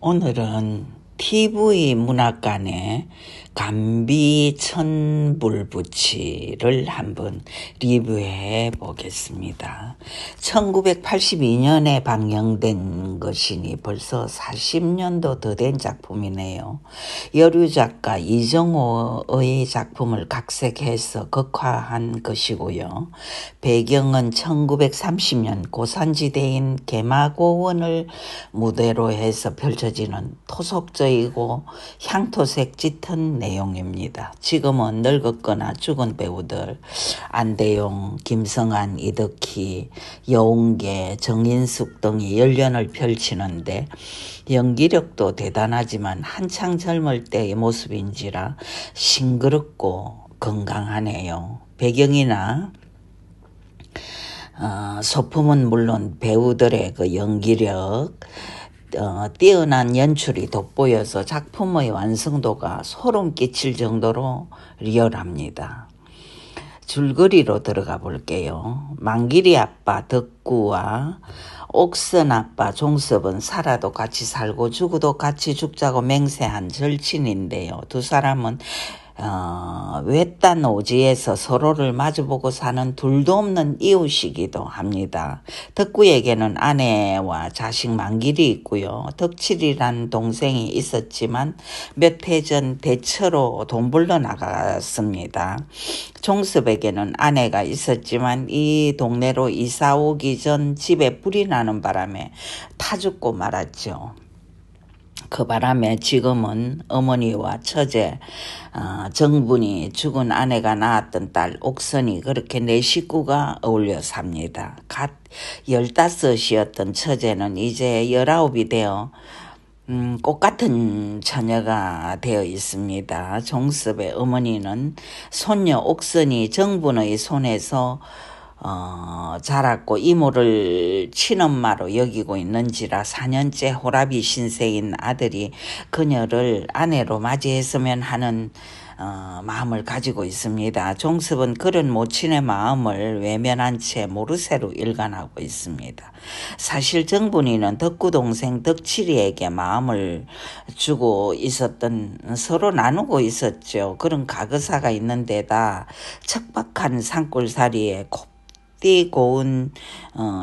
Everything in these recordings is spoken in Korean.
오늘은 TV 문학관의 감비천불부치를 한번 리뷰해 보겠습니다. 1982년에 방영된 것이니 벌써 40년도 더 된 작품이네요. 여류 작가 이정호의 작품을 각색해서 극화한 것이고요. 배경은 1930년 고산지대인 개마고원을 무대로 해서 펼쳐지는 토속적이고 향토색 짙은 내용입니다. 지금은 늙었거나 죽은 배우들 안대용, 김성한, 이덕희, 여운계, 정인숙 등이 열연을 펼치는데 연기력도 대단하지만 한창 젊을 때의 모습인지라 싱그럽고 건강하네요. 배경이나 소품은 물론 배우들의 그 연기력, 뛰어난 연출이 돋보여서 작품의 완성도가 소름 끼칠 정도로 리얼합니다. 줄거리로 들어가 볼게요. 망길이 아빠 덕구와 옥선 아빠 종섭은 살아도 같이 살고 죽어도 같이 죽자고 맹세한 절친인데요. 두 사람은 외딴 오지에서 서로를 마주보고 사는 둘도 없는 이웃이기도 합니다. 덕구에게는 아내와 자식 만길이 있고요. 덕칠이란 동생이 있었지만 몇 해 전 대처로 돈 벌러 나갔습니다. 종섭에게는 아내가 있었지만 이 동네로 이사 오기 전 집에 불이 나는 바람에 타 죽고 말았죠. 그 바람에 지금은 어머니와 처제 정분이 죽은 아내가 낳았던 딸 옥선이 그렇게 네 식구가 어울려 삽니다. 갓 15이었던 처제는 이제 19이 되어 꽃같은 처녀가 되어 있습니다. 종섭의 어머니는 손녀 옥선이 정분의 손에서 자랐고 이모를 친엄마로 여기고 있는지라 4년째 호라비 신세인 아들이 그녀를 아내로 맞이했으면 하는 마음을 가지고 있습니다. 종섭은 그런 모친의 마음을 외면한 채 모르쇠로 일관하고 있습니다. 사실 정분이는 덕구 동생 덕칠이에게 마음을 주고 있었던, 서로 나누고 있었죠. 그런 가거사가 있는 데다 척박한 산골살이에 고운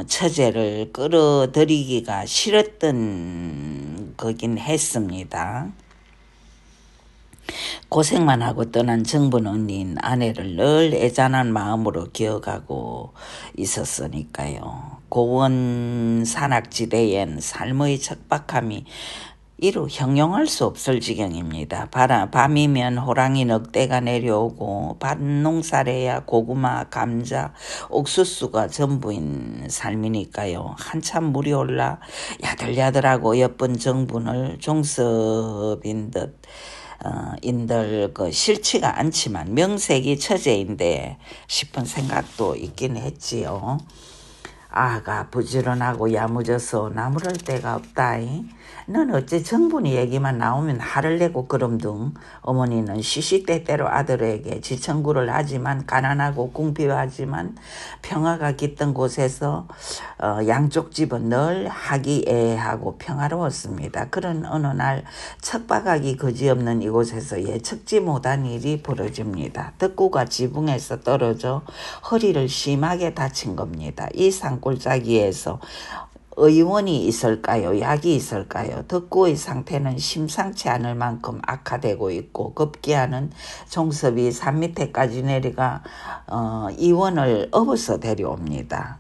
처제를 끌어들이기가 싫었던 거긴 했습니다. 고생만 하고 떠난 정분 언니인 아내를 늘 애잔한 마음으로 기억하고 있었으니까요. 고원 산악지대엔 삶의 척박함이 이루 형용할 수 없을 지경입니다. 밤이면 호랑이 넉대가 내려오고 밭농사래야 고구마, 감자, 옥수수가 전부인 삶이니까요. 한참 물이 올라 야들야들하고 예쁜 정분을 종섭인 듯 인들 싫지가 않지만 명색이 처제인데 싶은 생각도 있긴 했지요. 아가 부지런하고 야무져서 나무랄 데가 없다이. 넌 어째 정분이 얘기만 나오면 화를 내고 그럼둥. 어머니는 시시때때로 아들에게 지청구를 하지만 가난하고 궁핍하지만 평화가 깃든 곳에서 양쪽 집은 늘 화기애애하고 평화로웠습니다. 그런 어느 날 척박하기 그지없는 이곳에서 예측지 못한 일이 벌어집니다. 덕구가 지붕에서 떨어져 허리를 심하게 다친 겁니다. 이 산골짜기에서 의원이 있을까요? 약이 있을까요? 덕구의 상태는 심상치 않을 만큼 악화되고 있고 급기야는 종섭이 산 밑에까지 내려가 의원을 업어서 데려옵니다.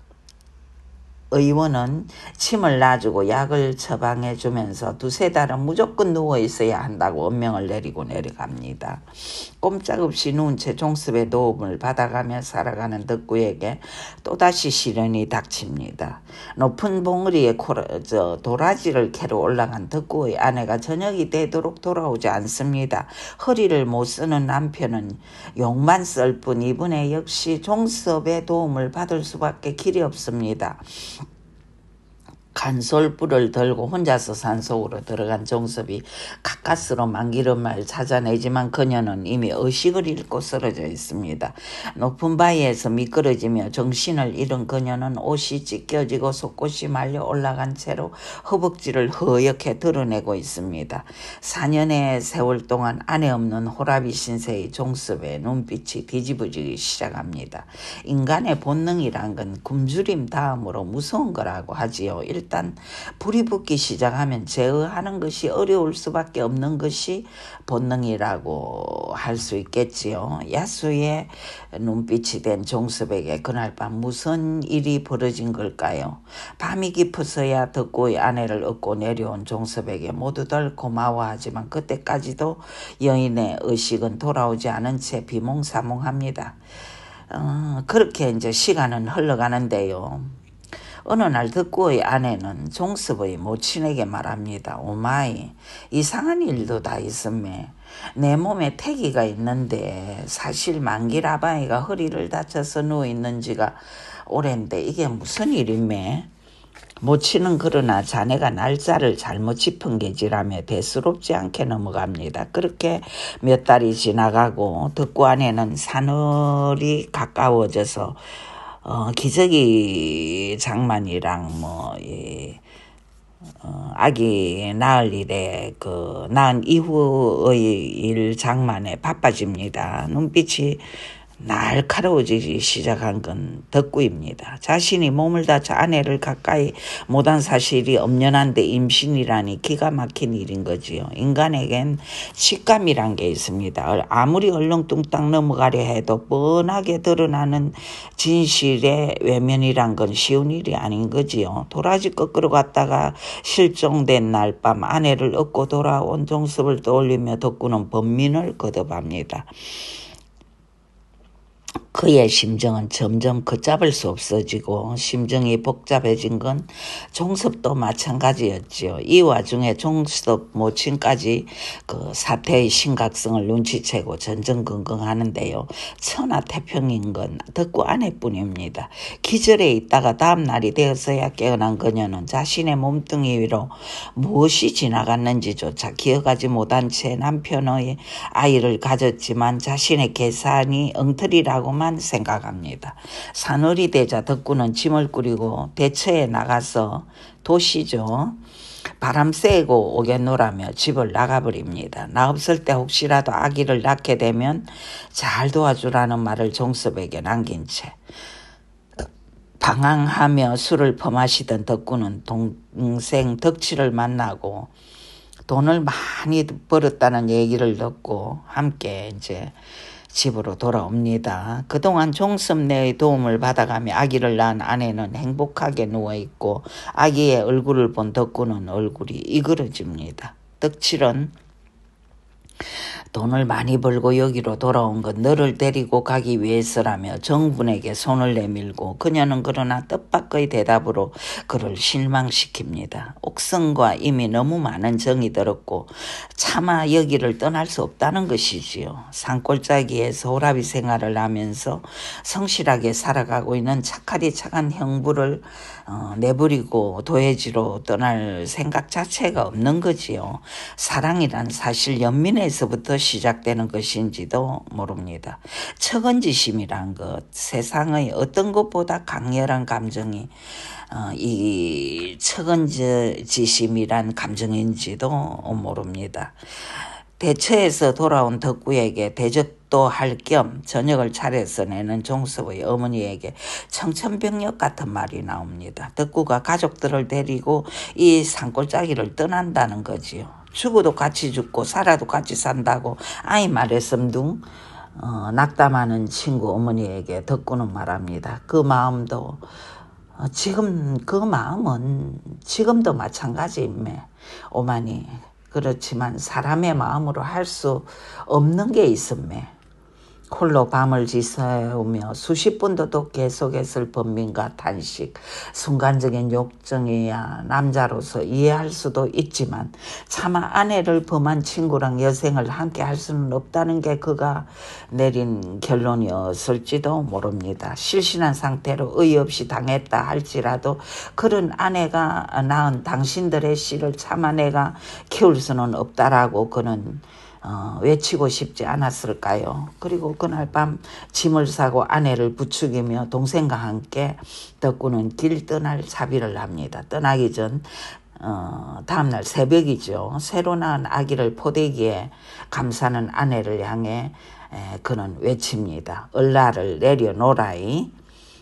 의원은 침을 놔주고 약을 처방해 주면서 두세 달은 무조건 누워 있어야 한다고 엄명을 내리고 내려갑니다. 꼼짝없이 누운 채 종섭의 도움을 받아가며 살아가는 덕구에게 또다시 시련이 닥칩니다. 높은 봉우리에 도라지를 캐러 올라간 덕구의 아내가 저녁이 되도록 돌아오지 않습니다. 허리를 못 쓰는 남편은 욕만 쓸 뿐 이번에 역시 종섭의 도움을 받을 수밖에 길이 없습니다. 간솔불을 들고 혼자서 산속으로 들어간 종섭이 가까스로 만기름을 찾아내지만 그녀는 이미 의식을 잃고 쓰러져 있습니다. 높은 바위에서 미끄러지며 정신을 잃은 그녀는 옷이 찢겨지고 속옷이 말려 올라간 채로 허벅지를 허옇게 드러내고 있습니다. 4년의 세월 동안 아내 없는 호라비 신세의 종섭의 눈빛이 뒤집어지기 시작합니다. 인간의 본능이란 건 굶주림 다음으로 무서운 거라고 하지요. 일단 불이 붙기 시작하면 제어하는 것이 어려울 수밖에 없는 것이 본능이라고 할 수 있겠지요. 야수의 눈빛이 된 종섭에게 그날 밤 무슨 일이 벌어진 걸까요? 밤이 깊어서야 덕구의 아내를 얻고 내려온 종섭에게 모두들 고마워하지만 그때까지도 여인의 의식은 돌아오지 않은 채 비몽사몽합니다. 그렇게 이제 시간은 흘러가는데요. 어느 날 덕구의 아내는 종섭의 모친에게 말합니다. 오마이, 이상한 일도 다 있음에 내 몸에 태기가 있는데 사실 만기라바이가 허리를 다쳐서 누워있는 지가 오랜데 이게 무슨 일이매? 모친은 그러나 자네가 날짜를 잘못 짚은 게지라며 대수롭지 않게 넘어갑니다. 그렇게 몇 달이 지나가고 덕구 아내는 사늘이 가까워져서 기저귀 장만이랑 아기 낳을 일에 낳은 이후의 일 장만에 바빠집니다. 눈빛이 날카로워지기 시작한 건 덕구입니다. 자신이 몸을 다쳐 아내를 가까이 못한 사실이 엄연한데 임신이라니 기가 막힌 일인 거지요. 인간에겐 직감이란 게 있습니다. 아무리 얼렁뚱땅 넘어가려 해도 뻔하게 드러나는 진실의 외면이란 건 쉬운 일이 아닌 거지요. 도라지 거꾸로 갔다가 실종된 날 밤 아내를 얻고 돌아온 종섭을 떠올리며 덕구는 번민을 거듭합니다. 그의 심정은 점점 걷잡을 수 없어지고 심정이 복잡해진 건 종섭도 마찬가지였지요. 이 와중에 종섭 모친까지 그 사태의 심각성을 눈치채고 전전긍긍하는데요. 천하태평인 건 덕구 아내뿐입니다. 기절해 있다가 다음 날이 되어서야 깨어난 그녀는 자신의 몸뚱이 위로 무엇이 지나갔는지조차 기억하지 못한 채 남편의 아이를 가졌지만 자신의 계산이 엉터리라고만 생각합니다. 사늘이 되자 덕구는 짐을 꾸리고 대처에 나가서 도시죠. 바람 쐬고 오겠노라며 집을 나가버립니다. 나 없을 때 혹시라도 아기를 낳게 되면 잘 도와주라는 말을 종섭에게 남긴 채 방황하며 술을 퍼마시던 덕구는 동생 덕치를 만나고 돈을 많이 벌었다는 얘기를 듣고 함께 이제 집으로 돌아옵니다. 그동안 종섭네의 도움을 받아가며 아기를 낳은 아내는 행복하게 누워있고 아기의 얼굴을 본 덕구는 얼굴이 이그러집니다. 덕칠은 돈을 많이 벌고 여기로 돌아온 건 너를 데리고 가기 위해서라며 정분에게 손을 내밀고 그녀는 그러나 뜻밖의 대답으로 그를 실망시킵니다. 옥성과 이미 너무 많은 정이 들었고 차마 여기를 떠날 수 없다는 것이지요. 산골짜기에서 호라비 생활을 하면서 성실하게 살아가고 있는 착하디 착한 형부를 내버리고 도해지로 떠날 생각 자체가 없는 거지요. 사랑이란 사실 연민에서부터 시작되는 것인지도 모릅니다. 척은지심이란 것, 세상의 어떤 것보다 강렬한 감정이 이 척은지심이란 감정인지도 모릅니다. 대처에서 돌아온 덕구에게 대접도 할 겸 저녁을 차려서 내는 종섭의 어머니에게 청천벽력 같은 말이 나옵니다. 덕구가 가족들을 데리고 이 산골짜기를 떠난다는 거지요. 죽어도 같이 죽고 살아도 같이 산다고 아이 말했음 둥 낙담하는 친구 어머니에게 덕구는 말합니다. 그 마음도 그 마음은 지금도 마찬가지입니다. 오마니 그렇지만 사람의 마음으로 할 수 없는 게 있음에 홀로 밤을 지새우며 수십 번도도 계속했을 번민과 탄식. 순간적인 욕정이야 남자로서 이해할 수도 있지만 차마 아내를 범한 친구랑 여생을 함께 할 수는 없다는 게 그가 내린 결론이었을지도 모릅니다. 실신한 상태로 의없이 당했다 할지라도 그런 아내가 낳은 당신들의 씨를 차마 내가 키울 수는 없다라고 그는 외치고 싶지 않았을까요? 그리고 그날 밤 짐을 싸고 아내를 부추기며 동생과 함께 덕구는 길 떠날 자비를 합니다. 떠나기 전 다음날 새벽이죠. 새로 낳은 아기를 포대기에 감싸는 아내를 향해 그는 외칩니다. 얼라를 내려놓으라이.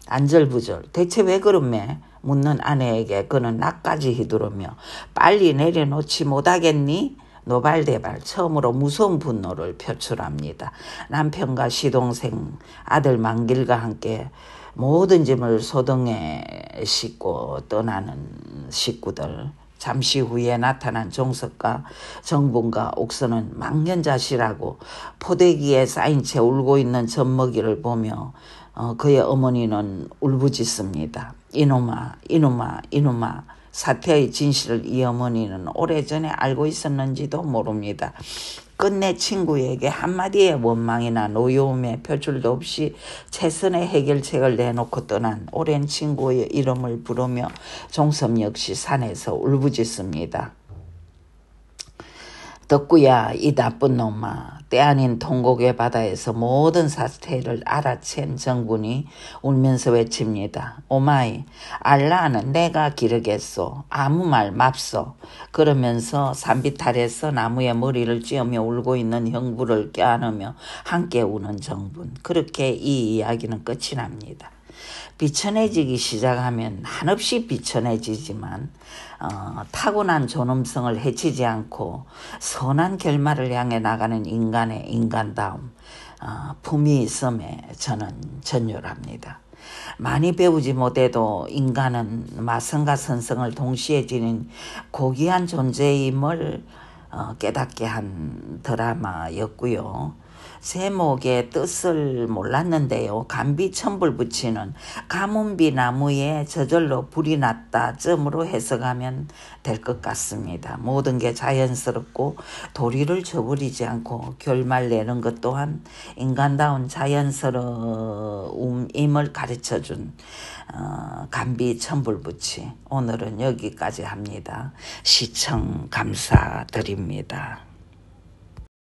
안절부절 대체 왜 그러매? 묻는 아내에게 그는 나까지 휘두르며 빨리 내려놓지 못하겠니? 노발대발 처음으로 무서운 분노를 표출합니다. 남편과 시동생 아들 만길과 함께 모든 짐을 소등에 싣고 떠나는 식구들. 잠시 후에 나타난 종석과 정분과 옥선은 망연자실하고 포대기에 쌓인 채 울고 있는 젖먹이를 보며 그의 어머니는 울부짖습니다. 이놈아 이놈아 이놈아. 사태의 진실을 이 어머니는 오래전에 알고 있었는지도 모릅니다. 끝내 친구에게 한마디의 원망이나 노여움의 표출도 없이 최선의 해결책을 내놓고 떠난 오랜 친구의 이름을 부르며 종섭 역시 산에서 울부짖습니다. 덕구야 이 나쁜 놈아. 때 아닌 통곡의 바다에서 모든 사태를 알아챈 정군이 울면서 외칩니다. 오마이 알라는 내가 기르겠소. 아무 말 맙소. 그러면서 산비탈에서 나무에 머리를 찧으며 울고 있는 형부를 껴안으며 함께 우는 정분. 그렇게 이 이야기는 끝이 납니다. 비천해지기 시작하면 한없이 비천해지지만 타고난 존엄성을 해치지 않고 선한 결말을 향해 나가는 인간의 인간다움, 품이 있음에 저는 전율합니다. 많이 배우지 못해도 인간은 마성과 선성을 동시에 지닌 고귀한 존재임을 깨닫게 한 드라마였고요. 세목의 뜻을 몰랐는데요. 감비 천불 붙이는 가문비 나무에 저절로 불이 났다 점으로 해석하면 될 것 같습니다. 모든 게 자연스럽고 도리를 저버리지 않고 결말 내는 것 또한 인간다운 자연스러움임을 가르쳐준 감비 천불 붙이. 오늘은 여기까지 합니다. 시청 감사드립니다.